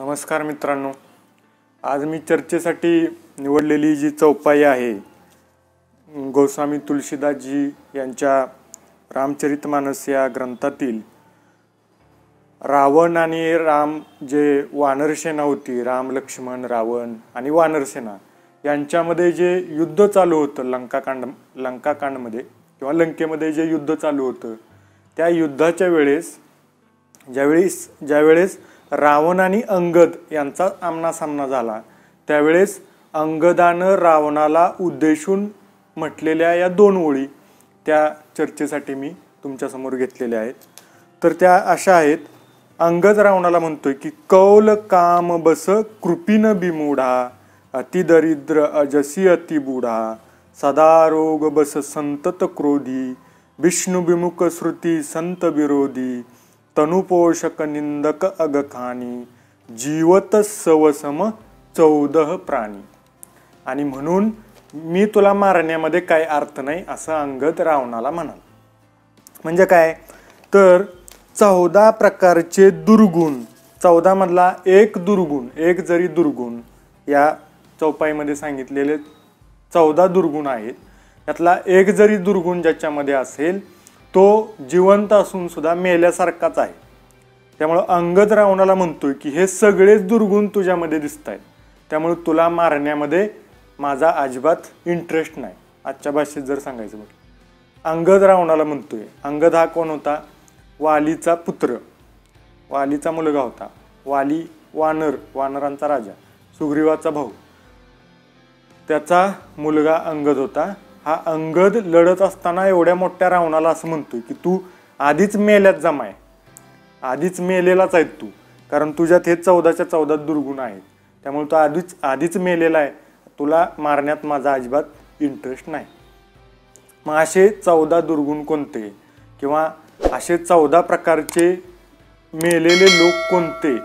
नमस्कार मित्रांनो, आज मी चर्चेसाठी निवडलेली जी चौपाई आहे गोस्वामी तुलसीदासजी यांच्या रामचरितमानस या ग्रंथातील रावण आणि राम जे वानरसेना होती, राम लक्ष्मण रावण आणि वानरसेना यांच्यामध्ये जे युद्ध चालू होतं लंकाकांडमध्ये किंवा लंकेमध्ये जे युद्ध चालू होतं त्या युद्धाच्या वेळेस ज्यावेळेस रावण आणि अंगद यांचा आमनासामना झाला त्यावेळेस अंगदानं रावणाला उद्देशून म्हटलेल्या या दोन ओळी त्या चर्चेसाठी मी तुमच्यासमोर घेतलेल्या आहेत. तर त्या अशा आहेत. अंगद रावणाला म्हणतोय की कौल काम बस कृपीन बिमूढा अतिदरिद्र अजसी अतिबूढा सदा रोग बस संतत क्रोधी विष्णु विमुख श्रुती संत विरोधी तनुपोषक निंदक अगखानी जीवत सवसम 14 प्राणी. आणि म्हणून मी तुला मारण्यामध्ये काय अर्थ नाही असं अंगद रावणाला म्हणाल. म्हणजे काय तर 14 प्रकारचे दुर्गुण, 14 मधला एक दुर्गुण, एक जरी दुर्गुण या चौपाईमध्ये सांगितलेले 14 दुर्गुण आहेत. त्यातला एक जरी दुर्गुण ज्याच्यामध्ये असेल तो जिवंत असून सुद्धा मेल्यासारखाच आहे. त्यामुळे अंगद रावणाला म्हणतोय की हे सगळेच दुर्गुण तुझ्यामध्ये दिसत आहेत, त्यामुळे तुला मारण्यामध्ये माझा अजिबात इंटरेस्ट नाही. आजच्या भाषेत जर सांगायचं म्हटलं अंगद रावणाला म्हणतोय. अंगद हा कोण होता? वालीचा पुत्र, वालीचा मुलगा होता. वाली वानरांचा राजा, सुग्रीवाचा भाऊ, त्याचा मुलगा अंगद होता. हा अंगद लढत असताना एवढ्या मोठ्या रावणाला असं म्हणतोय की तू आधीच मेल्यात जमाय, आधीच मेलेलाच आहेत तू, कारण तुझ्यात हे 14च्या 14 दुर्गुण आहेत, त्यामुळे तू आधीच मेलेला आहे, तुला मारण्यात माझा अजिबात इंटरेस्ट नाही. मग असे 14 दुर्गुण कोणते किंवा असे 14 प्रकारचे मेलेले लोक कोणते,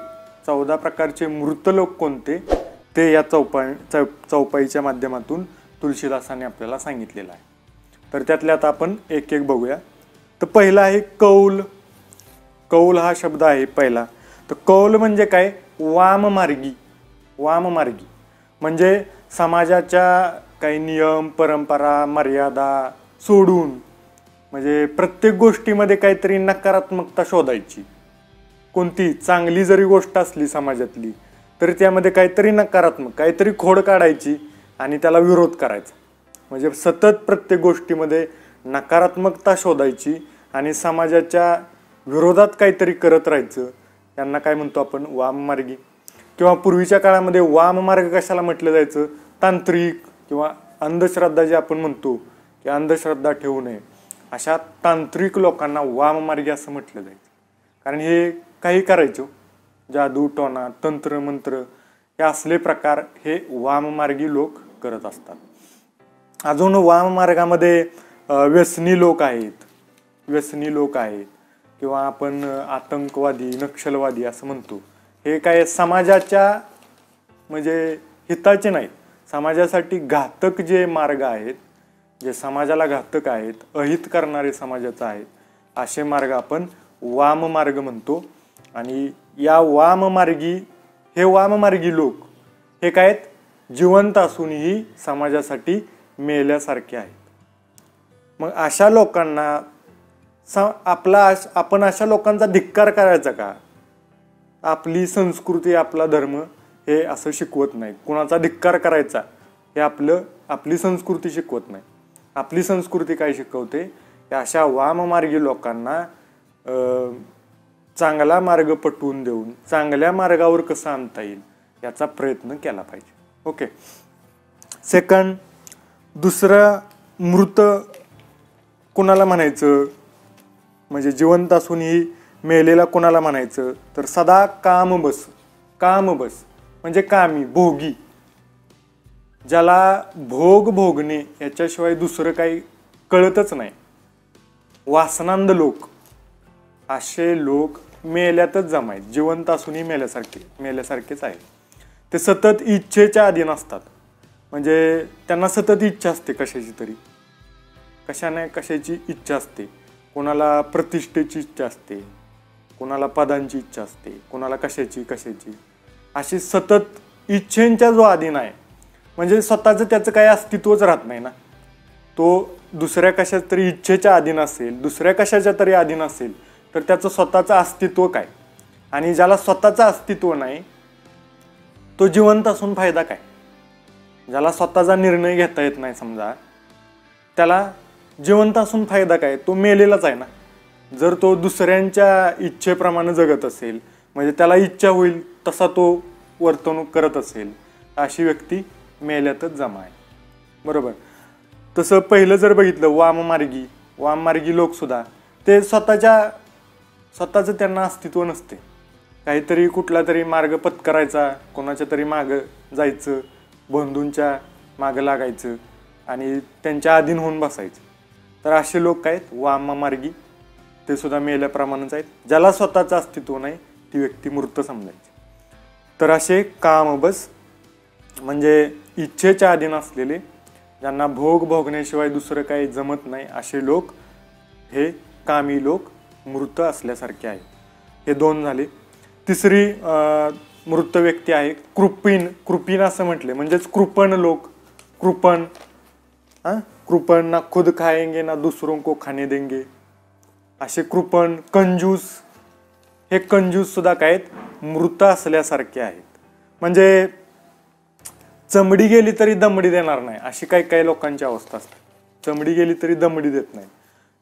14 प्रकारचे मृत लोक कोणते ते या चौपाईच्या माध्यमातून तुलसीदासाने आपल्याला सांगितलेलं आहे. तर त्यातल्या आता आपण एक एक बघूया. तर पहिला आहे कौल. कौल हा शब्द आहे पहिला. तर कौल म्हणजे काय? वाममार्गी. वाममार्गी म्हणजे समाजाच्या काही नियम परंपरा मर्यादा सोडून, म्हणजे प्रत्येक गोष्टीमध्ये काहीतरी नकारात्मकता शोधायची. कोणती चांगली जरी गोष्ट असली समाजातली तरी त्यामध्ये काहीतरी नकारात्मक, काहीतरी खोड काढायची आणि त्याला विरोध करायचा. म्हणजे सतत प्रत्येक गोष्टीमध्ये नकारात्मकता शोधायची आणि समाजाच्या विरोधात काहीतरी करत राहायचं. यांना काय म्हणतो आपण? वाममार्गी. किंवा पूर्वीच्या काळामध्ये वाममार्ग कशाला म्हटलं जायचं? तांत्रिक किंवा अंधश्रद्धा जे आपण म्हणतो की अंधश्रद्धा ठेवू नये, अशा तांत्रिक लोकांना वाममार्गी असं म्हटलं जायचं. कारण हे काही करायचो, जादू टोना तंत्र मंत्र हे असले प्रकार हे वाममार्गी लोक करत असतात. अजून वाममार्गामध्ये व्यसनी लोक आहेत किंवा आपण आतंकवादी नक्षलवादी असं म्हणतो. हे काय समाजाच्या म्हणजे हिताचे नाहीत, समाजासाठी घातक जे मार्ग आहेत, जे समाजाला घातक आहेत, अहित करणारे समाजाचा आहेत, असे मार्ग आपण वाममार्ग म्हणतो. आणि या वाममार्गी लोक हे काय आहेत? जिवंत असूनही समाजासाठी मेल्यासारखे आहेत. मग अशा लोकांना आपण अशा लोकांचा धिक्कार करायचा का? आपली संस्कृती आपला धर्म हे असं शिकवत नाही. कुणाचा धिक्कार करायचा हे आपली संस्कृती शिकवत नाही. आपली संस्कृती काय शिकवते? अशा वाममार्गी लोकांना चांगला मार्ग पटवून देऊन चांगल्या मार्गावर कसं आणता येईल याचा प्रयत्न केला पाहिजे. ओके. सेकंड, दुसरं मृत कुणाला म्हणायचं? म्हणजे जिवंत असूनही मेलेला कुणाला म्हणायचं? तर सदा कामबस. कामबस म्हणजे कामी, भोगी, ज्याला भोगणे याच्याशिवाय दुसरं काही कळतच नाही, वासनांध लोक, असे लोक मेल्यातच जमायत. जिवंत असूनही मेल्यासारखेच आहेत. ते सतत इच्छेच्या अधीन असतात. म्हणजे त्यांना सतत इच्छा असते कशाची इच्छा असते. कोणाला प्रतिष्ठेची इच्छा असते, कोणाला पदांची इच्छा असते, कोणाला कशाची. अशी सतत इच्छेंच्या जो अधीन आहे, म्हणजे स्वतःचं त्याचं काही अस्तित्वच राहत नाही ना, तो दुसऱ्या कशा तरी इच्छेच्या अधीन असेल, दुसऱ्या कशाच्या तरी अधीन असेल, तर त्याचं स्वतःचं अस्तित्व काय? आणि ज्याला स्वतःचं अस्तित्व नाही तो जिवंत असून फायदा काय? ज्याला स्वतःचा निर्णय घेता येत नाही समजा, त्याला जिवंत असून फायदा काय? तो मेलेलाच आहे ना. जर तो दुसऱ्यांच्या इच्छेप्रमाणे जगत असेल, म्हणजे त्याला इच्छा होईल तसा तो वर्तणूक करत असेल, अशी व्यक्ती मेल्यातच जमा आहे. बरोबर. तसं पहिलं जर बघितलं वाममार्गी लोकसुद्धा ते स्वतःचं त्यांना अस्तित्व नसते. काहीतरी कुठला तरी मार्ग पत्करायचा, कोणाच्या तरी मागं जायचं, बंधूंच्या मागं लागायचं आणि त्यांच्या अधीन होऊन बसायचं. तर असे लोक काय आहेत वाममार्गी, ते सुद्धा मेल्याप्रमाणेच आहेत. ज्याला स्वतःचं अस्तित्व नाही ती व्यक्ती मृत समजायची. तर असे कामबस म्हणजे इच्छेच्या अधीन असलेले, ज्यांना भोग भोगण्याशिवाय दुसरं काही जमत नाही, असे लोक हे कामी लोक मृत असल्यासारखे आहेत. हे दोन झाले. तिसरी मृत व्यक्ती आहे कृपीन असं म्हटले, म्हणजेच कृपण लोक. कृपण ना खुद खाएंगे ना दूसरों को खाने देंगे, असे कृपण. कंजूस, हे कंजूस सुद्धा काय आहेत मृत असल्यासारखे आहेत. म्हणजे चमडी गेली तरी दमडी देणार नाही, अशी काही लोकांची अवस्था असते. चमडी गेली तरी दमडी देत नाही.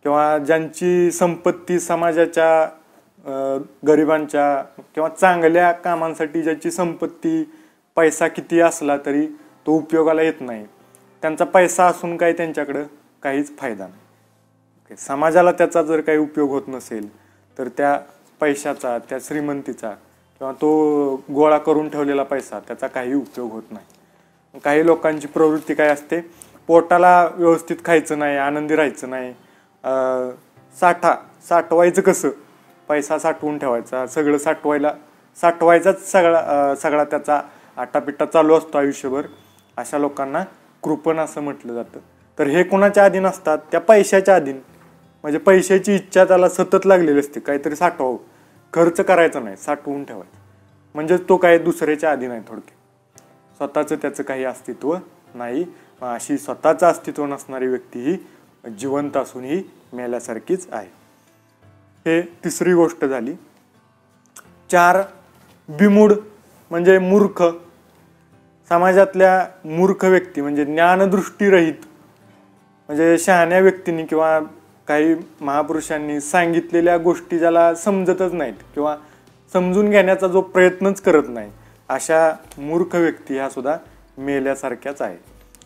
किंवा ज्यांची संपत्ती समाजाच्या गरिबांच्या किंवा चांगल्या कामांसाठी ज्याची संपत्ती पैसा किती असला तरी तो उपयोगाला येत नाही, त्यांचा पैसा असून काही त्यांच्याकडं काहीच फायदा नाही. समाजाला त्याचा जर काही उपयोग होत नसेल तर त्या पैशाचा, त्या श्रीमंतीचा किंवा तो गोळा करून ठेवलेला पैसा त्याचा काही उपयोग होत नाही. काही लोकांची प्रवृत्ती काय असते, पोटाला व्यवस्थित खायचं नाही, आनंदी राहायचं नाही, साठवायचं कसं, पैसा साठवून ठेवायचा, सगळं साठवायचाच सगळा त्याचा आटापिट्टा चालू असतो आयुष्यभर. अशा लोकांना कृपण असं म्हटलं जातं. तर हे कोणाच्या अधीन असतात? त्या पैशाच्या अधीन. म्हणजे पैशाची इच्छा त्याला सतत लागलेली असते, काहीतरी साठवावं, खर्च करायचा नाही, साठवून ठेवायचं. म्हणजे तो काय दुसऱ्याच्या अधीन आहे थोडक्यात. स्वतःचं त्याचं काही अस्तित्व नाही. अशी स्वतःचं अस्तित्व नसणारी व्यक्ती ही जिवंत असूनही मेल्यासारखीच आहे. हे तिसरी गोष्ट झाली. 4 बिमूढ म्हणजे मूर्ख. समाजातल्या मूर्ख व्यक्ती म्हणजे ज्ञानदृष्टीरहित, म्हणजे शहाण्या व्यक्तींनी किंवा काही महापुरुषांनी सांगितलेल्या गोष्टी ज्याला समजतच नाहीत किंवा समजून घेण्याचा जो प्रयत्नच करत नाही, अशा मूर्ख व्यक्ती ह्या सुद्धा मेल्यासारख्याच आहे.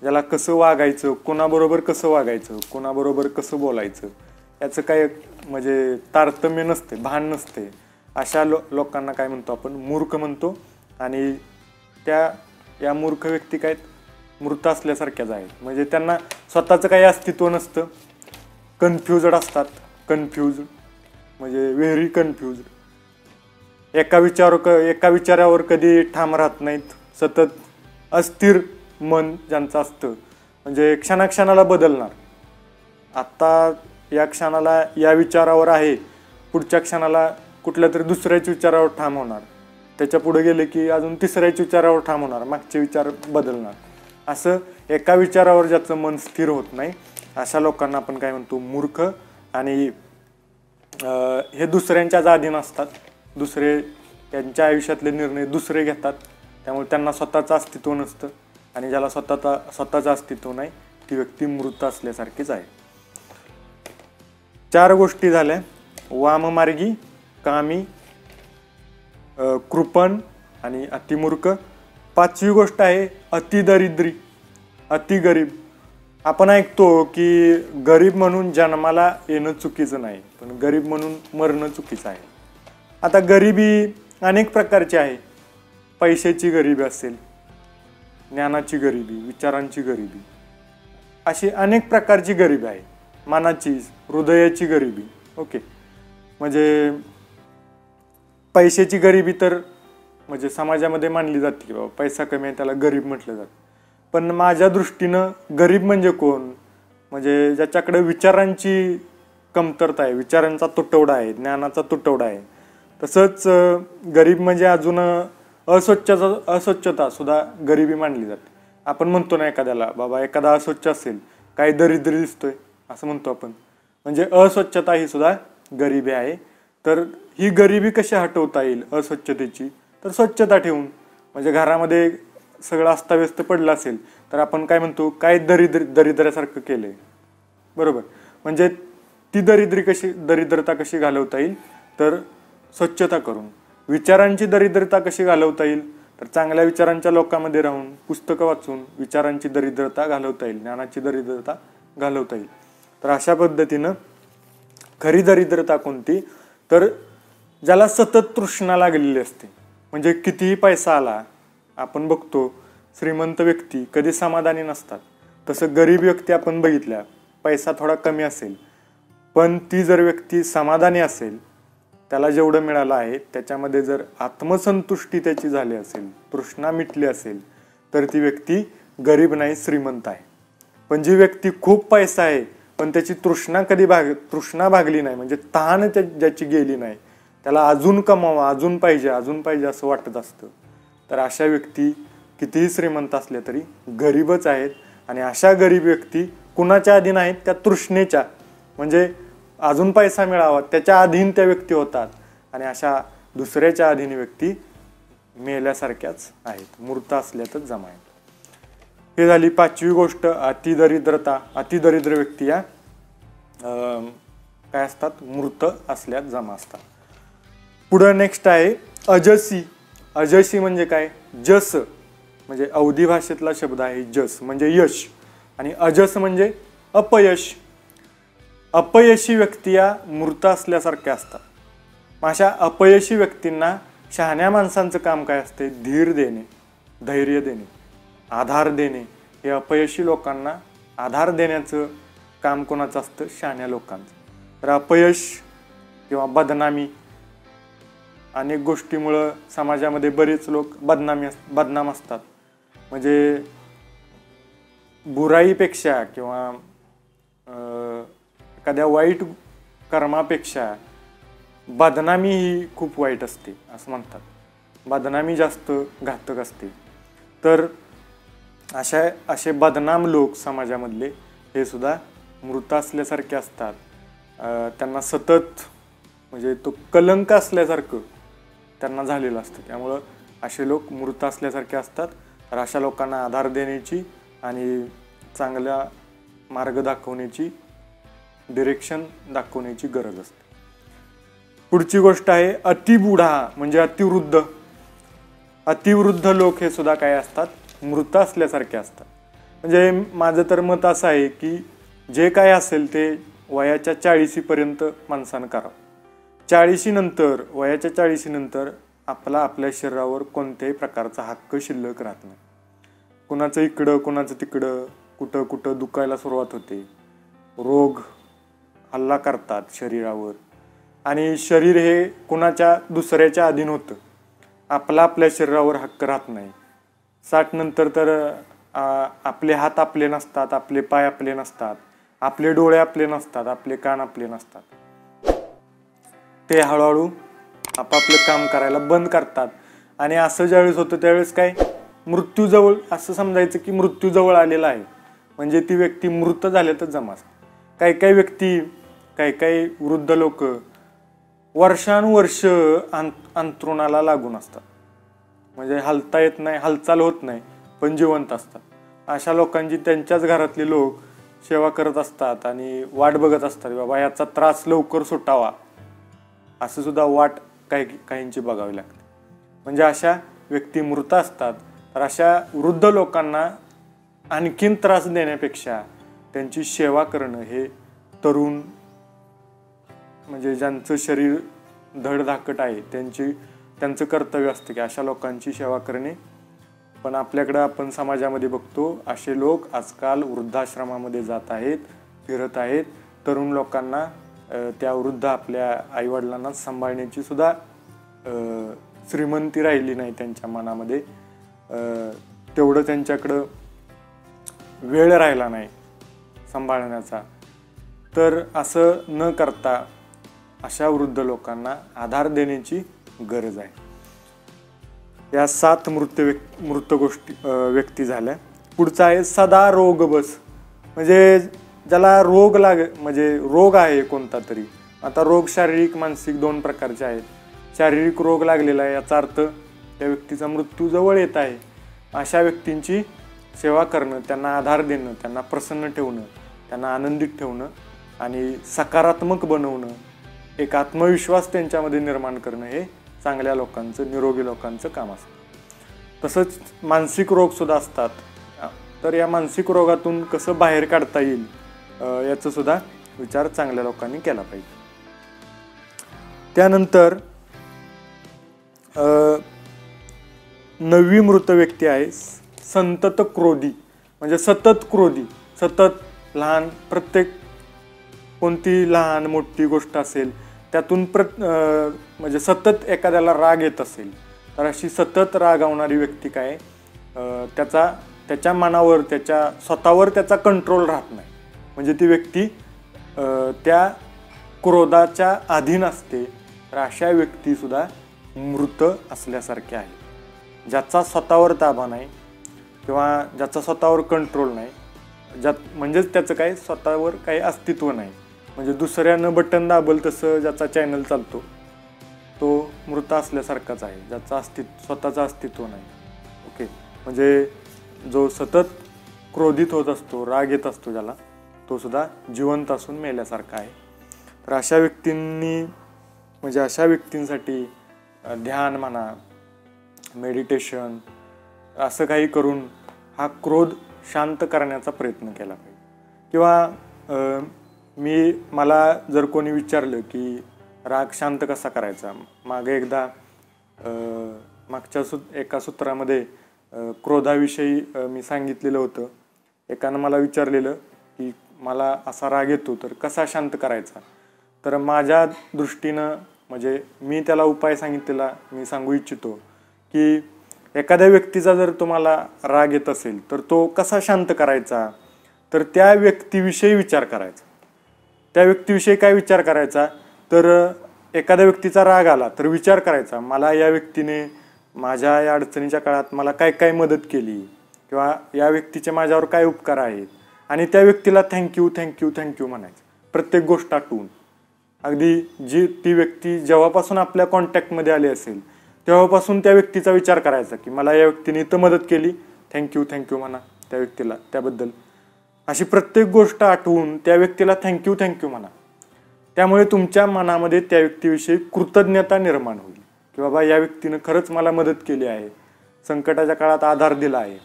ज्याला कसं वागायचं, कोणाबरोबर कसं वागायचं, कोणाबरोबर कसं बोलायचं याचं काय म्हणजे तारतम्य नसते, भान नसते, अशा लोकांना काय म्हणतो आपण? मूर्ख म्हणतो. आणि या मूर्ख व्यक्ती काय मृत असल्यासारख्याच आहेत. म्हणजे त्यांना स्वतःचं काही अस्तित्व नसतं, कन्फ्युजड असतात. म्हणजे व्हेरी कन्फ्युज. एका विचारावर कधी ठाम राहत नाहीत, सतत अस्थिर मन ज्यांचं असतं, म्हणजे क्षणाक्षणाला बदलणार. आता या क्षणाला या विचारावर आहे, पुढच्या क्षणाला कुठल्या तरी दुसऱ्याच विचारावर ठाम होणार, त्याच्या पुढे गेले की अजून तिसऱ्याच विचारावर ठाम होणार, मागचे विचार बदलणार. असं एका विचारावर ज्याचं मन स्थिर होत नाही, अशा लोकांना आपण काय म्हणतो? मूर्ख. आणि हे दुसऱ्यांच्याच अधीन असतात. दुसरे त्यांच्या आयुष्यातले निर्णय दुसरे घेतात, त्यामुळे त्यांना स्वतःचं अस्तित्व नसतं. आणि ज्याला स्वतःचं अस्तित्व नाही ती व्यक्ती मृत असल्यासारखीच आहे. 4 गोष्टी झाल्या: वाममार्गी, कामी, कृपण आणि अतिमूर्ख. 5वी गोष्ट आहे अतिदरिद्री, अतिगरीब. आपण ऐकतो की गरीब म्हणून जन्माला येणं चुकीचं नाही, पण गरीब म्हणून मरणं चुकीचं आहे. आता गरिबी अनेक प्रकारची आहे. पैशाची गरिबी असेल, ज्ञानाची गरिबी, विचारांची गरिबी, अशी अनेक प्रकारची गरिबी आहे. मनाची, हृदयाची गरिबी. ओके. म्हणजे पैशाची गरिबी तर म्हणजे समाजामध्ये मानली जाते की बाबा पैसा कमी आहे त्याला गरीब म्हटलं जातं. पण माझ्या दृष्टीनं गरीब म्हणजे कोण? म्हणजे ज्याच्याकडे विचारांची कमतरता आहे, विचारांचा तुटवडा आहे, ज्ञानाचा तुटवडा आहे. तसंच गरीब म्हणजे अजून अस्वच्छता सुद्धा गरिबी मानली जाते. आपण म्हणतो ना एखाद्याला, बाबा एखादा अस्वच्छ असेल, काही दरिद्री दिसतोय असं म्हणतो आपण. म्हणजे अस्वच्छता ही सुद्धा गरिबी आहे. तर ही गरिबी कशी हटवता येईल अस्वच्छतेची, तर स्वच्छता ठेवून. म्हणजे घरामध्ये सगळं अस्ताव्यस्त पडलं असेल तर आपण काय म्हणतो, काय दरिद्र्यासारखं केलंय, बरोबर. म्हणजे ती दरिद्रता कशी घालवता येईल, तर स्वच्छता करून. विचारांची दरिद्रता कशी घालवता येईल, तर चांगल्या विचारांच्या लोकांमध्ये राहून, पुस्तकं वाचून विचारांची दरिद्रता घालवता येईल, ज्ञानाची दरिद्रता घालवता येईल. तर अशा पद्धतीनं खरी दरिद्रता कोणती, तर ज्याला सतत तृष्णा लागलेली असते. म्हणजे कितीही पैसा आला, आपण बघतो श्रीमंत व्यक्ती कधी समाधानी नसतात. तसं गरीब व्यक्ती आपण बघितल्या, पैसा थोडा कमी असेल पण ती जर व्यक्ती समाधानी असेल, त्याला जेवढं मिळालं आहे त्याच्यामध्ये जर आत्मसंतुष्टी त्याची झाली असेल, तृष्णा मिटली असेल, तर ती व्यक्ती गरीब नाही, श्रीमंत आहे. पण जी व्यक्ती खूप पैसा आहे पण त्याची तृष्णा भागली नाही, म्हणजे तहान ज्याची गेली नाही, त्याला अजून कमावा, अजून पाहिजे असं वाटत असतं, तर अशा व्यक्ती कितीही श्रीमंत असल्या तरी गरीबच आहेत. आणि अशा गरीब व्यक्ती कुणाच्या अधीन आहेत, त्या तृष्णेच्या, म्हणजे अजून पैसा मिळावा त्याच्या अधीन त्या व्यक्ती होतात. आणि अशा दुसऱ्याच्या अधीन व्यक्ती मेल्यासारख्याच आहेत, मूर्त असल्यातच जमा आहेत. हे झाली 5वी गोष्ट, अतिदरिद्र व्यक्ती या काय असतात, मूर्त असल्यात जमा असतात. पुढं नेक्स्ट आहे अजसी. अजसी म्हणजे काय, जस म्हणजे अवधी भाषेतला शब्द आहे. जस म्हणजे यश आणि अजस म्हणजे अपयश. अपयशी व्यक्ती या मूर्त असल्यासारख्या असतात. अशा अपयशी व्यक्तींना शहाण्या माणसांचं काम काय असते, धीर देणे, धैर्य देणे, आधार देणे. हे अपयशी लोकांना आधार देण्याचं काम कोणाचं असतं, शहाण्या लोकांचं. तर अपयश किंवा बदनामी, अनेक गोष्टीमुळं समाजामध्ये बरेच लोक बदनाम असतात. म्हणजे बुराईपेक्षा किंवा एखाद्या वाईट कर्मापेक्षा बदनामी ही खूप वाईट असते असं म्हणतात. बदनामी जास्त घातक असते. तर असे बदनाम लोक समाजामधले हे सुद्धा मृत असल्यासारखे असतात. त्यांना सतत म्हणजे तो कलंक असल्यासारखं त्यांना झालेलं असतं. त्यामुळं असे लोक मृत असल्यासारखे असतात. तर अशा लोकांना आधार देण्याची आणि चांगला मार्ग दाखवण्याची, डिरेक्शन दाखवण्याची गरज असते. पुढची गोष्ट आहे अतिबुढा म्हणजे अतिवृद्ध. अतिवृद्ध लोक हे सुद्धा काय असतात, मृत असल्यासारखे असतात. म्हणजे माझं तर मत असं आहे की जे काय असेल ते वयाच्या 40पर्यंत माणसानं करावं. वयाच्या 40 नंतर आपल्या शरीरावर कोणत्याही प्रकारचा हक्क शिल्लक राहत नाही. कुणाचं इकडं कुणाचं तिकडं, कुठं दुखायला सुरुवात होते, रोग हल्ला करतात शरीरावर आणि शरीर हे कुणाच्या दुसऱ्याच्या अधीन होतं. आपल्या शरीरावर हक्क राहत नाही. 60 नंतर तर आपले हात आपले नसतात, आपले पाय आपले नसतात, आपले डोळे आपले नसतात, आपले कान आपले नसतात. ते हळूहळू आपापलं काम करायला बंद करतात. आणि असं ज्यावेळेस होतं त्यावेळेस काय, मृत्यूजवळ, असं समजायचं की मृत्यूजवळ आलेला आहे. म्हणजे ती व्यक्ती मृत झाल्यातच जमा असते. काही वृद्ध लोक वर्षानुवर्ष अंथरुणाला लागून असतात. म्हणजे हलता येत नाही, हालचाल होत नाही, पण जिवंत असतात. अशा लोकांची त्यांच्याच घरातले लोक सेवा करत असतात आणि वाट बघत असतात, बाबा याचा त्रास लवकर सुटावा, असं सुद्धा वाट काहींची बघावी लागते. म्हणजे अशा व्यक्ती मृत असतात. तर अशा वृद्ध लोकांना आणखीन त्रास देण्यापेक्षा त्यांची सेवा करणं हे तरुण, म्हणजे ज्यांचं शरीर धडधाकट आहे त्यांचं कर्तव्य असतं की अशा लोकांची सेवा करणे. पण आपल्याकडं आपण समाजामध्ये बघतो असे लोक आजकाल वृद्धाश्रमामध्ये जात आहेत, फिरत आहेत. तरुण लोकांना त्या वृद्ध आपल्या आईवडिलांना सांभाळण्याची सुद्धा श्रीमंती राहिली नाही त्यांच्या मनामध्ये, तेवढं त्यांच्याकडं वेळ राहिला नाही सांभाळण्याचा. तर असं न करता अशा वृद्ध लोकांना आधार देण्याची गरज आहे. या 7 मृत व्यक्ती झाल्या. पुढचा आहे सदा रोग बस, म्हणजे ज्याला रोग म्हणजे रोग आहे कोणता तरी. आता रोग शारीरिक मानसिक 2 प्रकारचे आहेत. शारीरिक रोग लागलेला आहे याचा अर्थ त्या व्यक्तीचा मृत्यू जवळ येत आहे. अशा व्यक्तींची सेवा करणं, त्यांना आधार देणं, त्यांना प्रसन्न ठेवणं, त्यांना आनंदित ठेवणं आणि सकारात्मक बनवणं, एक आत्मविश्वास त्यांच्यामध्ये निर्माण करणं हे चांगल्या लोकांचं, निरोगी लोकांचं काम असतं. तसंच मानसिक रोगसुद्धा असतात. तर या मानसिक रोगातून कसं बाहेर काढता येईल याचा सुद्धा विचार चांगल्या लोकांनी केला पाहिजे. त्यानंतर 9वी मृत व्यक्ती आहे संतत क्रोधी, म्हणजे सतत क्रोधी, सतत लहान प्रत्येक कोणती लहान मोठी गोष्ट असेल त्यातून म्हणजे सतत एखाद्याला राग येत असेल तर अशी सतत रागावणारी व्यक्ती काय त्याच्या मनावर, त्याच्या स्वतःवर त्याचा कंट्रोल राहत नाही. म्हणजे ती व्यक्ती त्या क्रोधाच्या अधीन असते. तर अशा व्यक्तीसुद्धा मृत असल्यासारखे आहे. ज्याचा स्वतःवर ताबा नाही किंवा ज्याचा स्वतःवर कंट्रोल नाही, म्हणजेच त्याचं काही स्वतःवर काही अस्तित्व नाही, म्हणजे दुसऱ्यानं बटन दाबल तसं ज्याचा चॅनल चालतो तो मृत असल्यासारखाच आहे, ज्याचा स्वतःचं अस्तित्व नाही. ओके, म्हणजे जो सतत क्रोधित होत असतो, राग येत असतो ज्याला, तो सुद्धा जिवंत असून मेल्यासारखा आहे. तर अशा व्यक्तींसाठी ध्यान म्हणा, मेडिटेशन असं काही करून हा क्रोध शांत करण्याचा प्रयत्न केला पाहिजे. किंवा मला जर कोणी विचारलं की राग शांत कसा करायचा, मागे एकदा मागच्या एका सूत्रामध्ये क्रोधाविषयी मी सांगितलेलं होतं. एकानं मला विचारलेलं की मला असा राग येतो तर कसा शांत करायचा. तर माझ्या दृष्टीनं म्हणजे मी त्याला उपाय सांगितलेला मी सांगू इच्छितो की एखाद्या व्यक्तीचा जर तुम्हाला राग येत असेल तर तो कसा शांत करायचा, तर त्या व्यक्तीविषयी विचार करायचा. त्या व्यक्तीविषयी काय विचार करायचा, तर एखाद्या व्यक्तीचा राग आला तर विचार करायचा मला या व्यक्तीने माझ्या या अडचणीच्या काळात मला काय काय मदत केली किंवा या व्यक्तीचे माझ्यावर काय उपकार आहेत, आणि त्या व्यक्तीला थँक्यू थँक्यू थँक्यू म्हणायचं प्रत्येक गोष्ट आठवून. अगदी ती व्यक्ती जेव्हापासून आपल्या कॉन्टॅक्टमध्ये आली असेल तेव्हापासून त्या व्यक्तीचा विचार करायचा की मला या व्यक्तीने इथं मदत केली, थँक्यू थँक्यू म्हणा त्या व्यक्तीला त्याबद्दल. अशी प्रत्येक गोष्ट आठवून त्या व्यक्तीला थँक्यू थँक्यू म्हणा. त्यामुळे तुमच्या मनामध्ये त्या व्यक्तीविषयी कृतज्ञता निर्माण होईल की बाबा या व्यक्तीनं खरंच मला मदत केली आहे, संकटाच्या काळात आधार दिला आहे.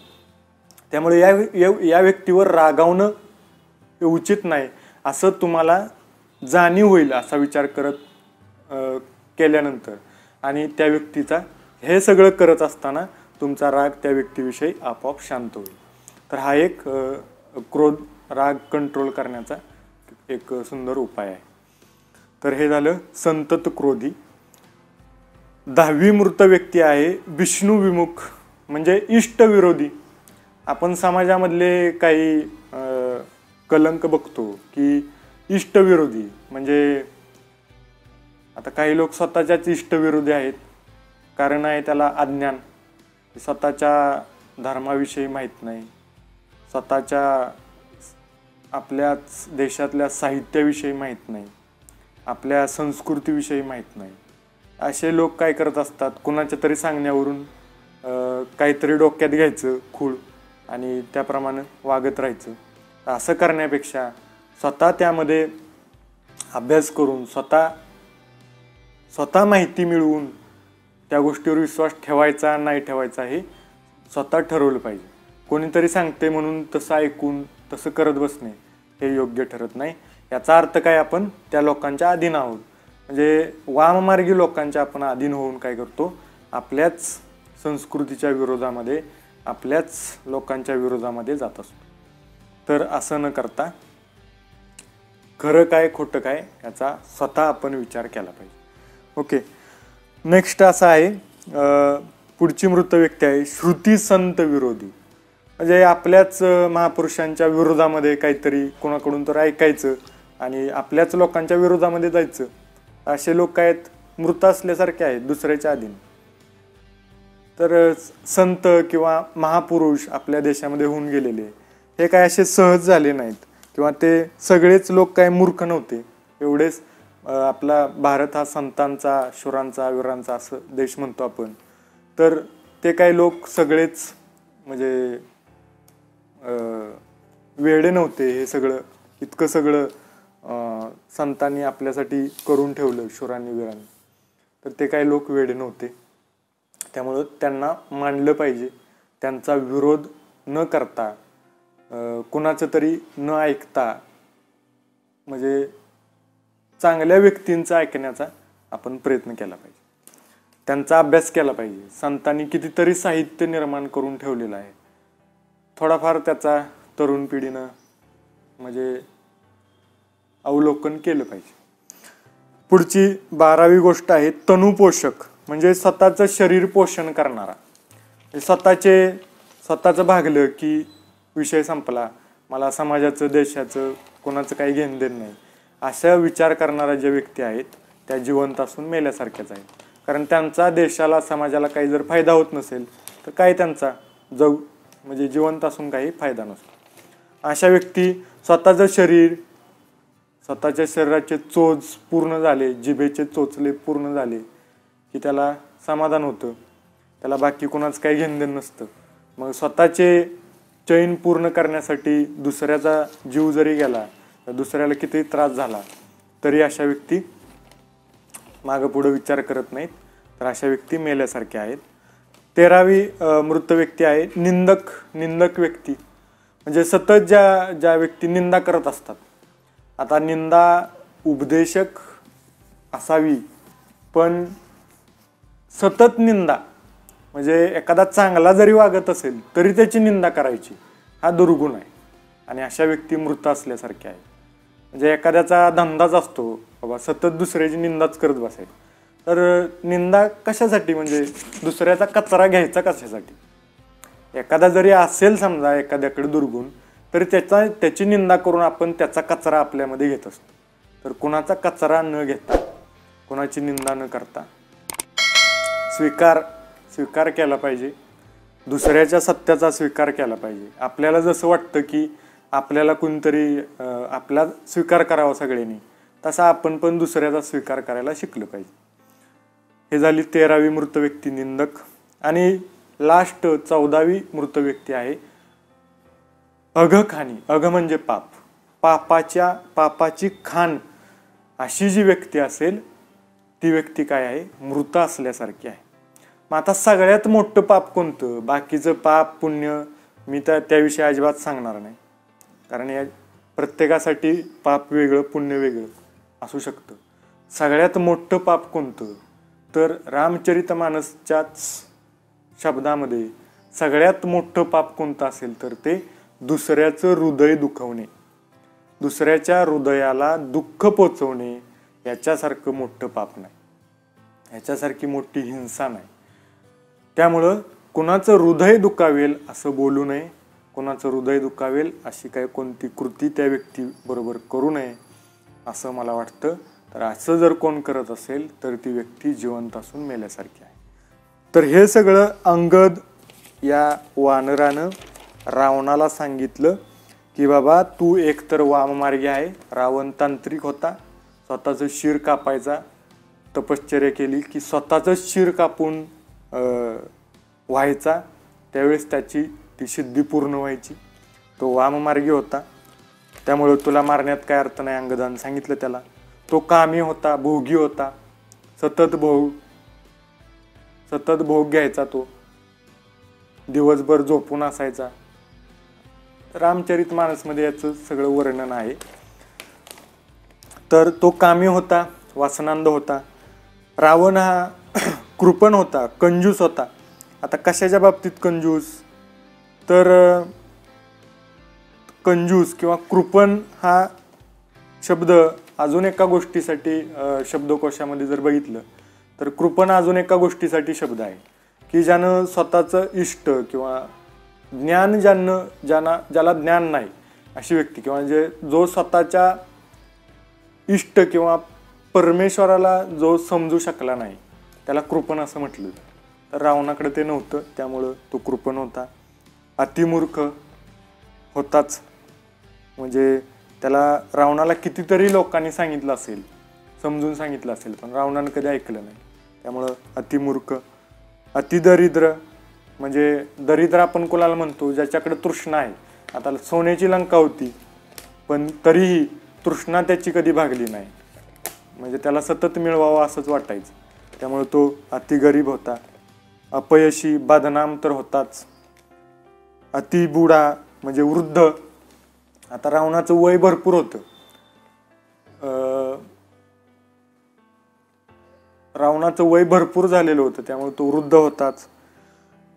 त्यामुळे या व्यक्तीवर रागावणं उचित नाही असं तुम्हाला जाणीव होईल असा विचार केल्यानंतर. आणि त्या व्यक्तीचा हे सगळं करत असताना तुमचा राग त्या व्यक्तीविषयी आपोआप शांत होईल. तर हा एक राग कंट्रोल करण्याचा एक सुंदर उपाय आहे. तर हे झालं संतत क्रोधी. 10वी मृत व्यक्ती आहे विष्णू विमुख, म्हणजे इष्टविरोधी. आपण समाजामधले काही कलंक बघतो की इष्टविरोधी, म्हणजे आता काही लोक स्वतःच्याच इष्टविरोधी आहेत. कारण आहे त्याला अज्ञान, स्वतःच्या धर्माविषयी माहीत नाही, स्वतःच्या आपल्याच देशातल्या साहित्याविषयी माहीत नाही, आपल्या संस्कृतीविषयी माहीत नाही. असे लोक काय करत असतात, कुणाच्या तरी सांगण्यावरून काहीतरी डोक्यात घ्यायचं खूळ आणि त्याप्रमाणे वागत राहायचं. असं करण्यापेक्षा स्वतः त्यामध्ये अभ्यास करून स्वतः माहिती मिळवून त्या गोष्टीवर विश्वास ठेवायचा नाही ठेवायचा हे स्वतः ठरवलं पाहिजे. कोणीतरी सांगते म्हणून तसं ऐकून तसं करत बसणे हे योग्य ठरत नाही. याचा अर्थ काय, आपण त्या लोकांच्या अधीन आहोत, म्हणजे वाममार्गी लोकांच्या आपण अधीन होऊन काय करतो, आपल्याच संस्कृतीच्या विरोधामध्ये, आपल्याच लोकांच्या विरोधामध्ये जात असतो. तर असं न करता खरं काय खोटं काय याचा स्वतः आपण विचार केला पाहिजे. ओके, नेक्स्ट असा आहे पुढची मृत व्यक्ती आहे श्रुती संत विरोधी. म्हणजे आपल्याच महापुरुषांच्या विरोधामध्ये काहीतरी कोणाकडून तर ऐकायचं आणि आपल्याच लोकांच्या विरोधामध्ये जायचं. असे लोक काय आहेत, मृत असल्यासारखे आहेत दुसऱ्याच्या अधीन. तर संत किंवा महापुरुष आपल्या देशामध्ये होऊन गेलेले हे काय असे सहज झाले नाहीत, किंवा ते सगळेच लोक काय मूर्ख नव्हते. एवढेच आपला भारत हा संतांचा, शुरांचा, वीरांचा असं देश म्हणतो आपण. तर ते काही लोक सगळेच म्हणजे वेडे नव्हते. हे सगळं इतकं सगळं संतांनी आपल्यासाठी करून ठेवलं शुरांनी, वीरांनी. तर ते काही लोक वेडे नव्हते. त्यामुळं त्यांना मानलं पाहिजे. त्यांचा विरोध न करता, कुणाचं तरी न ऐकता, म्हणजे चांगल्या व्यक्तींचा ऐकण्याचा आपण प्रयत्न केला पाहिजे. त्यांचा अभ्यास केला पाहिजे. संतांनी कितीतरी साहित्य निर्माण करून ठेवलेलं आहे. थोडाफार त्याचा तरुण पिढीनं म्हणजे अवलोकन केलं पाहिजे. पुढची 12वी गोष्ट आहे तनुपोषक, म्हणजे स्वतःचं शरीर पोषण करणारा. स्वतःचं भागलं की विषय संपला, मला समाजाचं, देशाचं, कोणाचं काही घेणं देणं नाही, असा विचार करणारा जे व्यक्ती आहेत त्या जिवंत असून मेल्यासारख्याच आहेत. कारण त्यांचा देशाला, समाजाला काही जर फायदा होत नसेल तर काय त्यांचा म्हणजे जिवंत असून काही फायदा नसतो. अशा व्यक्ती स्वतःचं शरीर, स्वतःच्या शरीराचे चोच पूर्ण झाले, जिभेचे चोचले पूर्ण झाले की त्याला समाधान होतं. त्याला बाकी कोणाचं काही घेणं देणं नसतं. मग स्वतःचे चैन पूर्ण करण्यासाठी दुसऱ्याचा जीव जरी गेला, तर दुसऱ्याला किती त्रास झाला तरी अशा व्यक्ती मागं पुढं विचार करत नाहीत. तर अशा व्यक्ती मेल्यासारख्या आहेत. 13वी मृत व्यक्ती आहे निंदक व्यक्ती, म्हणजे सतत ज्या व्यक्ती निंदा करत असतात. आता निंदा उपदेशक असावी, पण सतत निंदा, म्हणजे एखादा चांगला जरी वागत असेल तरी त्याची निंदा करायची, हा दुर्गुण आहे. आणि अशा व्यक्ती मृत असल्यासारख्या आहे. म्हणजे एखाद्याचा धंदाच असतो बाबा सतत दुसऱ्याची निंदाच करत बसायची. तर निंदा कशासाठी, म्हणजे दुसऱ्याचा कचरा घ्यायचा कशासाठी? एखादा जरी असेल समजा एखाद्याकडे दुर्गुण, तरी त्याची निंदा करून आपण त्याचा कचरा आपल्यामध्ये घेत असतो. तर कुणाचा कचरा न घेता, कुणाची निंदा न करता स्वीकार केला पाहिजे. दुसऱ्याच्या सत्याचा स्वीकार केला पाहिजे. आपल्याला जसं वाटतं की आपल्याला कोणतरी आपला स्वीकार करावा सगळ्यांनी, तसा आपण पण दुसऱ्याचा स्वीकार करायला शिकलं पाहिजे. हे झाली 13वी मृत व्यक्ती निंदक. आणि लास्ट 14वी मृत व्यक्ती आहे अघखानी. अघ म्हणजे पाप, पापाची खाण अशी जी व्यक्ती असेल ती व्यक्ती काय आहे, मृत असल्यासारखी आहे. मग आता सगळ्यात मोठं पाप कोणतं? बाकीचं पाप पुण्य मी त्याविषयी अजिबात सांगणार नाही, कारण या प्रत्येकासाठी पाप वेगळं, पुण्य वेगळं असू शकतं. सगळ्यात मोठं पाप कोणतं? तर रामचरितमानसच्याच शब्दामध्ये सगळ्यात मोठं पाप कोणतं असेल तर ते दुसऱ्याचं हृदय दुखवणे, दुसऱ्याच्या हृदयाला दुःख पोचवणे, याच्यासारखं मोठं पाप नाही, याच्यासारखी मोठी हिंसा नाही. त्यामुळं कुणाचं हृदय दुखावेल असं बोलू नये, कुणाचं हृदय दुखावेल अशी काय कोणती कृती त्या व्यक्तीबरोबर करू नये असं मला वाटतं. तर असं जर कोण करत असेल तर ती व्यक्ती जिवंत असून मेल्यासारखी आहे. तर हे सगळं अंगद या वानरानं रावणाला सांगितलं की बाबा तू एकतर वाममार्गी आहे. रावण तांत्रिक होता, स्वतःचं शिर कापायचा तपश्चर्या केली की स्वतःचं शिर कापून व्हायचा, त्यावेळेस त्याची ती सिद्धी पूर्ण व्हायची. तो वाममार्गी होता, त्यामुळे तुला मारण्यात काय अर्थ नाही अंगदानं सांगितलं त्याला. तो कामी होता, भोगी होता, सतत भोग घ्यायचा, तो दिवसभर झोपून असायचा. रामचरितमानसमध्ये याचं सगळं वर्णन आहे. तर तो कामी होता, वासनांध होता. रावण हा कृपण होता, कंजूस होता. आता कशाच्या बाबतीत कंजूस? तर कंजूस किंवा कृपण हा शब्द अजून एका गोष्टीसाठी शब्दकोशामध्ये जर बघितलं तर कृपण अजून एका गोष्टीसाठी शब्द आहे की ज्यानं स्वतःचं इष्ट किंवा ज्ञान ज्याला ज्ञान नाही अशी व्यक्ती, किंवा जो स्वतःच्या इष्ट किंवा परमेश्वराला जो समजू शकला नाही त्याला कृपण असं म्हटलं. तर रावणाकडे ते नव्हतं, त्यामुळं तो कृपण होता. अतिमूर्ख होताच, म्हणजे त्याला रावणाला कितीतरी लोकांनी सांगितलं असेल, समजून सांगितलं असेल, पण रावणानं कधी ऐकलं नाही, त्यामुळं अतिमूर्ख. अतिदरिद्र, म्हणजे दरिद्र आपण कोणाला म्हणतो ज्याच्याकडे तृष्णा आहे. आता सोन्याची लंका होती, पण तरीही तृष्णा त्याची कधी भागली नाही, म्हणजे त्याला सतत मिळवावं असंच वाटायचं, त्यामुळे तो अतिगरीब होता. अपयशी, बदनाम तर होताच. अतिबुडा म्हणजे वृद्ध. आता रावणाचं वय भरपूर होतं, रावणाचं वय भरपूर झालेलं होतं, त्यामुळे तो वृद्ध होताच.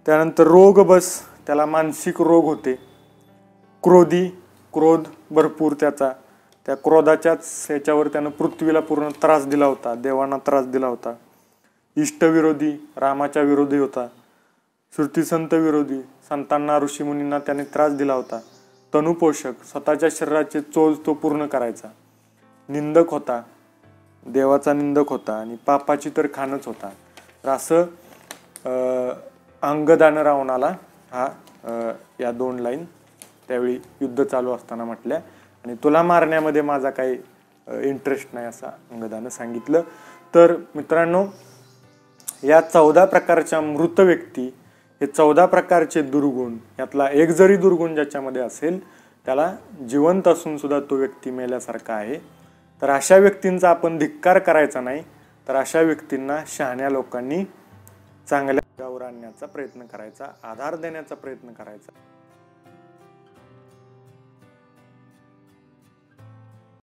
त्यानंतर रोग बस, त्याला मानसिक रोग होते. क्रोधी, क्रोध भरपूर त्याचा, त्या क्रोधाच्याच ह्याच्यावर त्यानं पृथ्वीला पूर्ण त्रास दिला होता, देवांना त्रास दिला होता. इष्टविरोधी, रामाच्या विरोधी होता. श्रुतीसंत विरोधी, संतांना, ऋषीमुनींना त्याने त्रास दिला होता. तनुपोषक, स्वतःच्या शरीराचे चोज तो पूर्ण करायचा. निंदक होता, देवाचा निंदक होता, आणि पापाची तर खानच होता. तर असं अंगदानं रावणाला हा या 2 लाईन त्यावेळी युद्ध चालू असताना म्हटल्या, आणि तुला मारण्यामध्ये माझा काही इंटरेस्ट नाही असं अंगदानं सांगितलं. तर मित्रांनो, या 14 प्रकारच्या मृत व्यक्ती, हे 14 प्रकारचे दुर्गुण, यातला एक जरी दुर्गुण ज्याच्यामध्ये असेल त्याला जिवंत असून सुद्धा तो व्यक्ती मेल्यासारखा आहे. तर अशा व्यक्तींचा आपण धिक्कार करायचा नाही, तर अशा व्यक्तींना शहाण्या लोकांनी चांगल्या जागेवर आणण्याचा प्रयत्न करायचा, आधार देण्याचा प्रयत्न करायचा.